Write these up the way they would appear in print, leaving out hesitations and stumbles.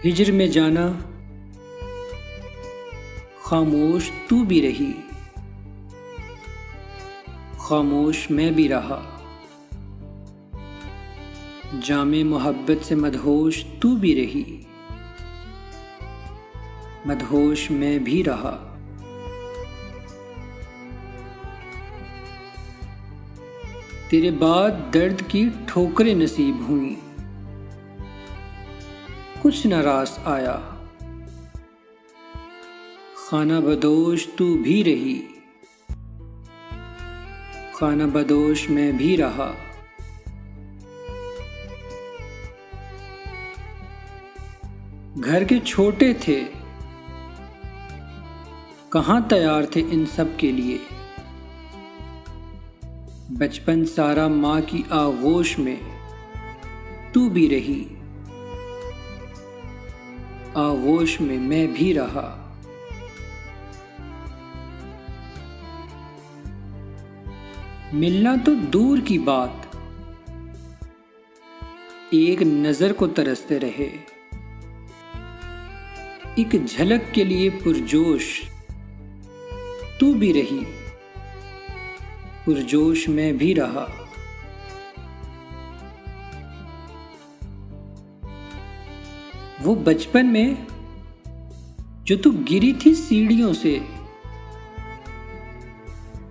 हिज्र में जाना, खामोश तू भी रही, खामोश मैं भी रहा। जामे मोहब्बत से मदहोश तू भी रही, मदहोश मैं भी रहा। तेरे बाद दर्द की ठोकरें नसीब हुई, कुछ न रास आया। खाना बदोश तू भी रही, खाना बदोश मैं भी रहा। घर के छोटे थे, कहाँ तैयार थे इन सब के लिए। बचपन सारा माँ की आगोश में तू भी रही, आगोश में मैं भी रहा। मिलना तो दूर की बात, एक नजर को तरसते रहे। एक झलक के लिए पुरजोश तू भी रही, पुरजोश मैं भी रहा। वो बचपन में जो तू गिरी थी सीढ़ियों से,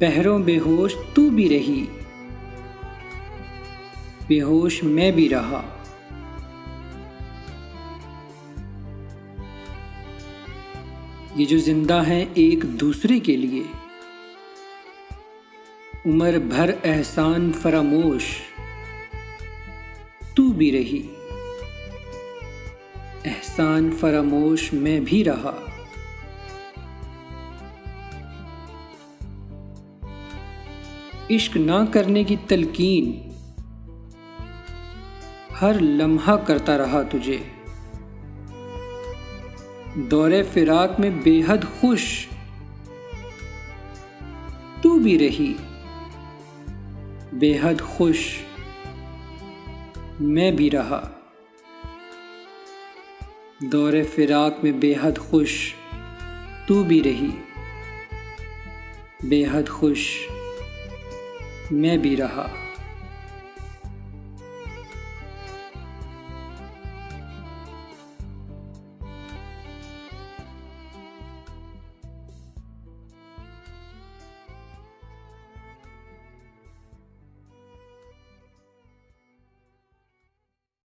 पहरों बेहोश तू भी रही, बेहोश मैं भी रहा। ये जो जिंदा हैं एक दूसरे के लिए, उम्र भर एहसान फरामोश तू भी रही, एहसान फरामोश मैं भी रहा। इश्क ना करने की तलकीन हर लम्हा करता रहा तुझे। दौरे फिराक में बेहद खुश तू भी रही, बेहद खुश मैं भी रहा। दौरे फिराक में बेहद खुश तू भी रही, बेहद खुश मैं भी रहा।